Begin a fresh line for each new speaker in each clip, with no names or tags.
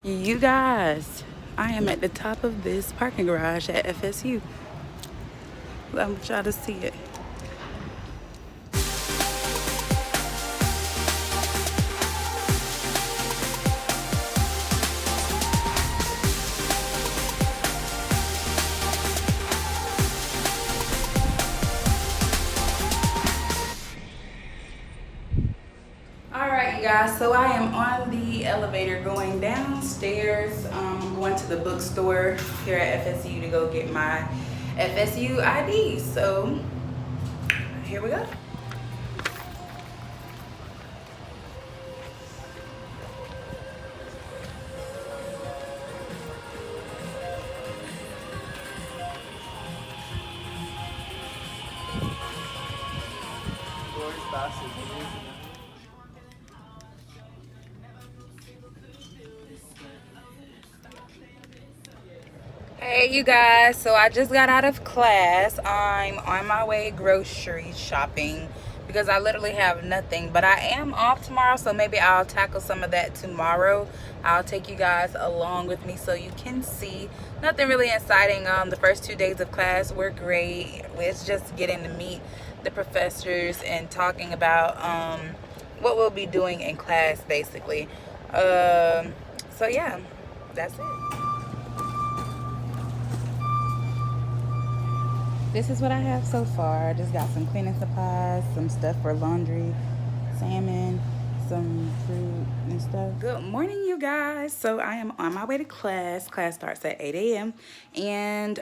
You guys, I am at the top of this parking garage at FSU. I want y'all to see it. Alright, you guys, so I am on the elevator going downstairs. I'm going to the bookstore here at FSU to go get my FSU ID. So, here we go. Hey you guys, so I just got out of class. I'm on my way grocery shopping because I literally have nothing, but I am off tomorrow, so maybe I'll tackle some of that tomorrow. I'll take you guys along with me so you can see. Nothing really exciting. The first 2 days of class were great. It's just getting to meet the professors and talking about what we'll be doing in class basically. So yeah, that's it. This is what I have so far. I just got some cleaning supplies, some stuff for laundry, salmon, some fruit and stuff. Good morning, you guys. So I am on my way to class. Class starts at 8 a.m. And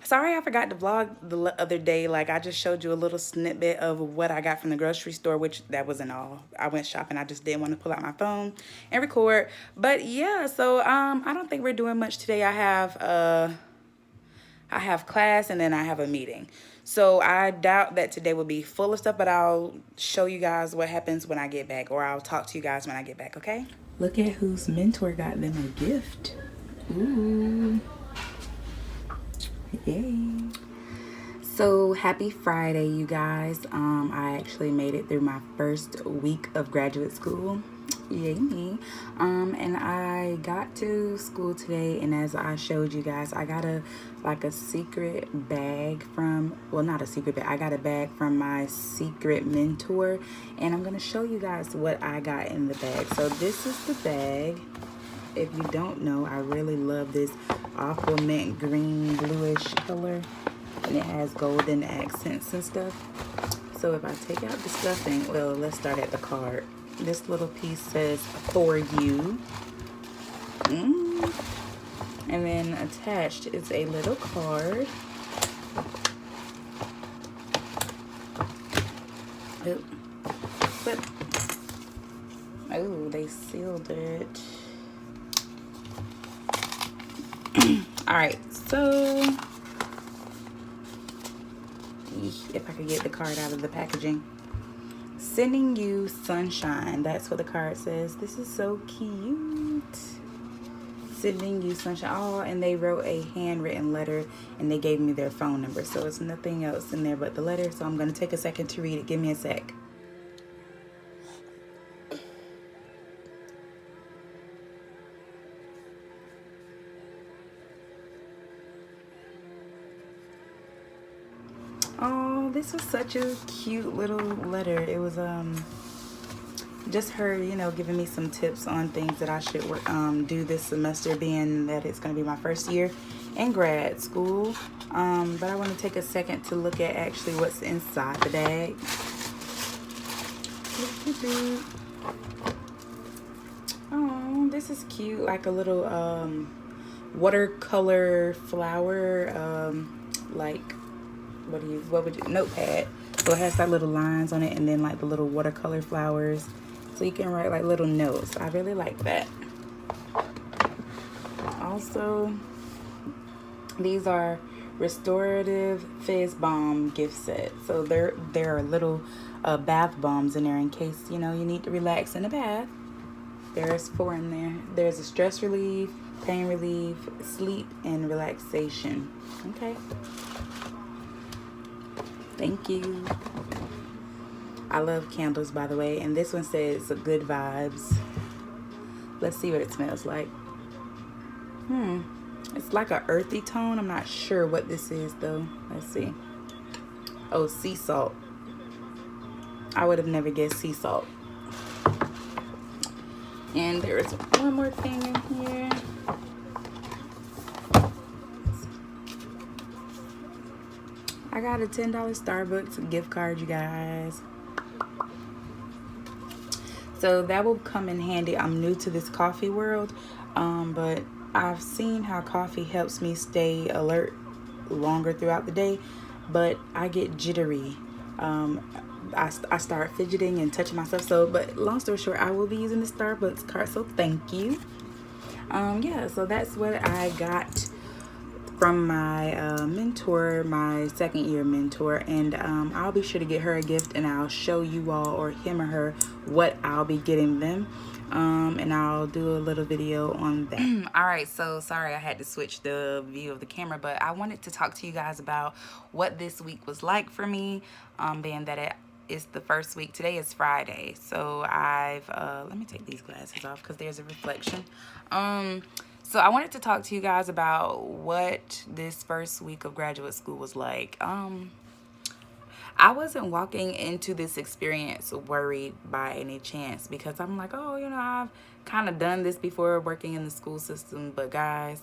sorry I forgot to vlog the other day. Like, I just showed you a little snippet of what I got from the grocery store, which that wasn't all. I went shopping. I just didn't want to pull out my phone and record. But yeah, so I don't think we're doing much today. I have class and then I have a meeting. So I doubt that today will be full of stuff, but I'll show you guys what happens when I get back, or I'll talk to you guys when I get back, okay? Look at whose mentor got them a gift. Ooh. Yay. So happy Friday, you guys. I actually made it through my first week of graduate school. Yay me. And I got to school today, and as I showed you guys, I got a secret bag from, well, not a secret bag, I got a bag from my secret mentor, and I'm gonna show you guys what I got in the bag. So this is the bag. If you don't know, I really love this aqua mint green bluish color, and it has golden accents and stuff. So if I take out the stuffing, well, let's start at the card. This little piece says for you. And then attached is a little card. Oh, they sealed it. All right, so if I could get the card out of the packaging. Sending you sunshine. That's what the card says. This is so cute. Sending you sunshine. Oh, and they wrote a handwritten letter and they gave me their phone number. So it's nothing else in there but the letter. So I'm going to take a second to read it. Give me a sec. Oh, this was such a cute little letter. It was just her, you know, giving me some tips on things that I should do this semester, being that it's going to be my first year in grad school. But I want to take a second to look at actually what's inside the bag. Oh, this is cute, like a little watercolor flower, like what would you, notepad. So it has like little lines on it, and then like the little watercolor flowers, so you can write like little notes. I really like that. Also, these are restorative fizz bomb gift set. So there are little bath bombs in there in case, you know, you need to relax in a bath. There's 4 in there. There's a stress relief, pain relief, sleep, and relaxation. Okay. Thank you. I love candles, by the way, and this one says good vibes. Let's see what it smells like. It's like an earthy tone. I'm not sure what this is though. Let's see. Oh, sea salt. I would have never guessed sea salt. And there is one more thing in here. I got a $10 Starbucks gift card, you guys. So that will come in handy. I'm new to this coffee world, but I've seen how coffee helps me stay alert longer throughout the day, but I get jittery. I start fidgeting and touching myself. So, but long story short, I will be using the Starbucks card, so thank you. Yeah, so that's what I got from my mentor, my second year mentor, and I'll be sure to get her a gift, and I'll show you all, or him or her, what I'll be getting them, and I'll do a little video on that. All right, so sorry I had to switch the view of the camera, but I wanted to talk to you guys about what this week was like for me, being that it is the first week. Today is Friday, so I've let me take these glasses off because there's a reflection. So I wanted to talk to you guys about what this first week of graduate school was like. I wasn't walking into this experience worried by any chance, because I'm like, oh, you know, I've kind of done this before working in the school system. But guys,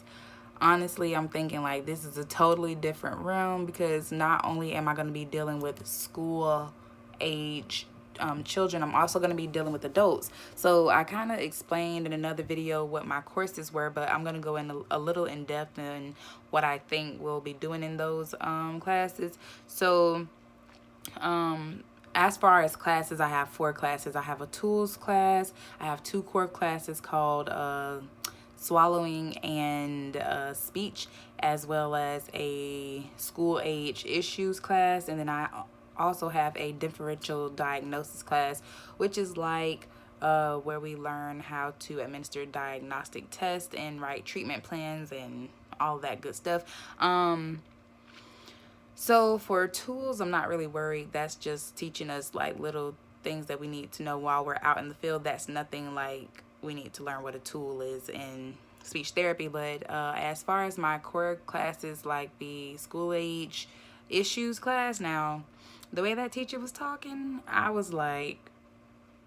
honestly, I'm thinking like this is a totally different realm, because not only am I going to be dealing with school age children, I'm also going to be dealing with adults. So I kind of explained in another video what my courses were, but I'm going to go in a little in depth in what I think we'll be doing in those classes. So as far as classes, I have 4 classes. I have a tools class. I have 2 core classes called swallowing and speech, as well as a school age issues class. And then I also have a differential diagnosis class, which is like where we learn how to administer diagnostic tests and write treatment plans and all that good stuff. So for tools, I'm not really worried. That's just teaching us like little things that we need to know while we're out in the field. That's nothing like we need to learn what a tool is in speech therapy. But as far as my core classes, like the school age issues class, now the way that teacher was talking, I was like,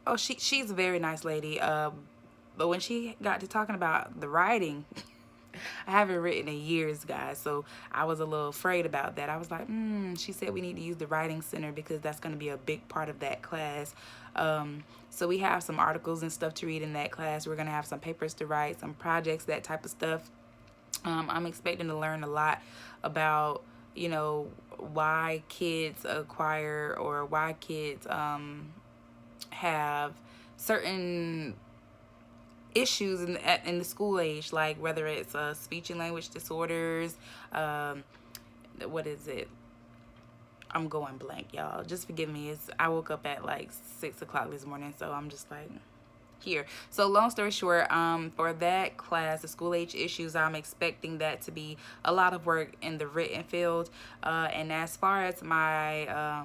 oh, she's a very nice lady. But when she got to talking about the writing, I haven't written in years, guys, so I was a little afraid about that. I was like, she said we need to use the writing center because that's going to be a big part of that class. So we have some articles and stuff to read in that class. We're going to have some papers to write, some projects, that type of stuff. I'm expecting to learn a lot about, you know, why kids acquire, or why kids have certain issues in the school age, like whether it's speech and language disorders, what is it? I'm going blank, y'all. Just forgive me. I woke up at like 6 o'clock this morning, so I'm just like here. So long story short, for that class, the school age issues, I'm expecting that to be a lot of work in the written field. And as far as my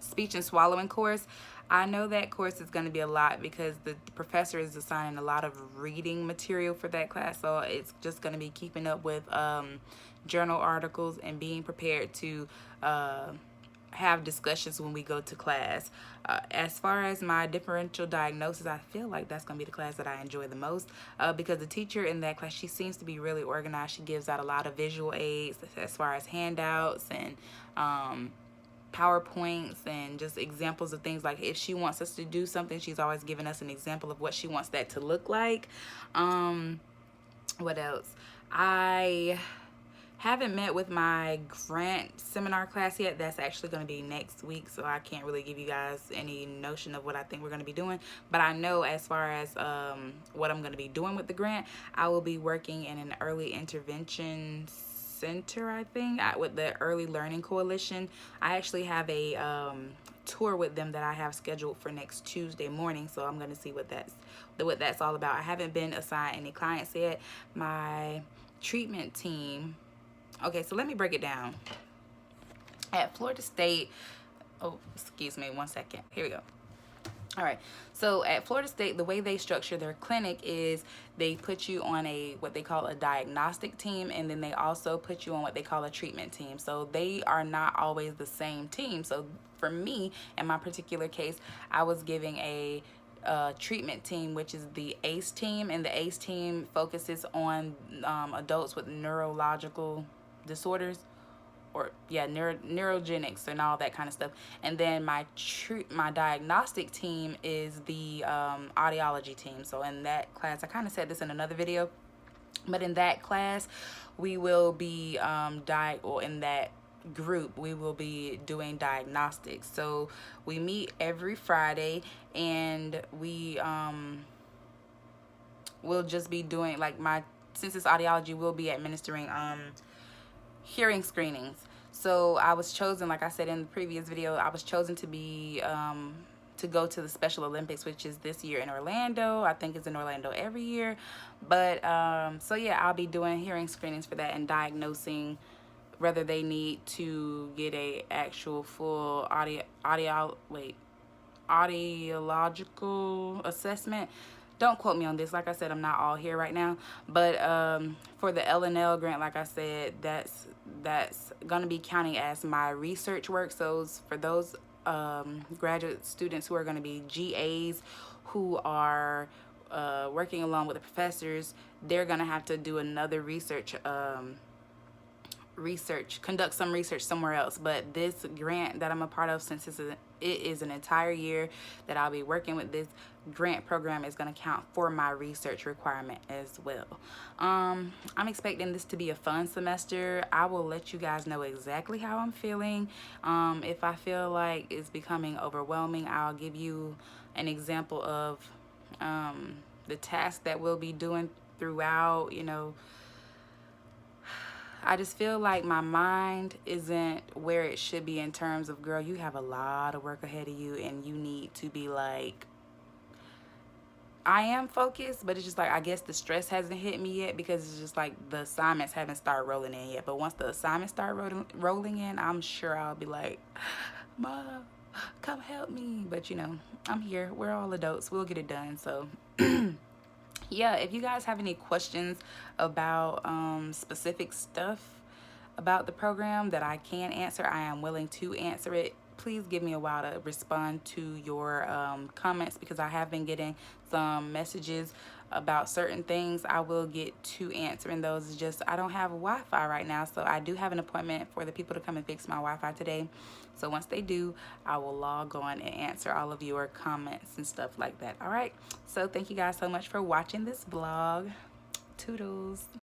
speech and swallowing course, I know that course is going to be a lot because the professor is assigning a lot of reading material for that class. So it's just going to be keeping up with journal articles and being prepared to have discussions when we go to class. As far as my differential diagnosis, I feel like that's going to be the class that I enjoy the most, because the teacher in that class, she seems to be really organized. She gives out a lot of visual aids as far as handouts and PowerPoints and just examples of things. Like if she wants us to do something, she's always giving us an example of what she wants that to look like. What else? I haven't met with my grant seminar class yet. That's actually going to be next week, so I can't really give you guys any notion of what I think we're going to be doing. But I know as far as what I'm going to be doing with the grant, I will be working in an early intervention center, I think, with the Early Learning Coalition. I actually have a tour with them that I have scheduled for next Tuesday morning, so I'm going to see what that's all about. I haven't been assigned any clients yet. My treatment team, okay, so let me break it down. At Florida State, oh, excuse me, one second. Here we go. All right, so at Florida State, the way they structure their clinic is they put you on what they call a diagnostic team, and then they also put you on what they call a treatment team. So they are not always the same team. So for me, in my particular case, I was giving a treatment team, which is the ACE team, and the ACE team focuses on adults with neurological disorders, or yeah, neurogenics and all that kind of stuff. And then my diagnostic team is the audiology team. So in that class, I kind of said this in another video, but in that class we will be or in that group we will be doing diagnostics. So we meet every Friday, and we will just be doing, like, since it's audiology, we'll be administering hearing screenings. So I was chosen, like I said in the previous video, I was chosen to be to go to the Special Olympics, which is this year in Orlando. I think it's in Orlando every year. But so yeah, I'll be doing hearing screenings for that and diagnosing whether they need to get a actual full audiological assessment. Don't quote me on this. Like I said, I'm not all here right now. But for the L&L grant, like I said, that's going to be counting as my research work. So for those graduate students who are going to be GAs, who are working along with the professors, they're going to have to do another conduct some research somewhere else. But this grant that I'm a part of, since it is an entire year that I'll be working with, this grant program is going to count for my research requirement as well. I'm expecting this to be a fun semester. I will let you guys know exactly how I'm feeling. If I feel like it's becoming overwhelming, I'll give you an example of the tasks that we'll be doing throughout. You know, I just feel like my mind isn't where it should be in terms of, girl, you have a lot of work ahead of you and you need to be like, I am focused, but it's just like, I guess the stress hasn't hit me yet, because it's just like the assignments haven't started rolling in yet. But once the assignments start rolling in, I'm sure I'll be like, Mom, come help me. But you know, I'm here. We're all adults. We'll get it done. So yeah, if you guys have any questions about specific stuff about the program that I can answer, I am willing to answer it. Please give me a while to respond to your comments, because I have been getting some messages about certain things. I will get to answering those. It's just I don't have Wi-Fi right now, so I do have an appointment for the people to come and fix my Wi-Fi today. So once they do, I will log on and answer all of your comments and stuff like that. All right, so thank you guys so much for watching this vlog. Toodles.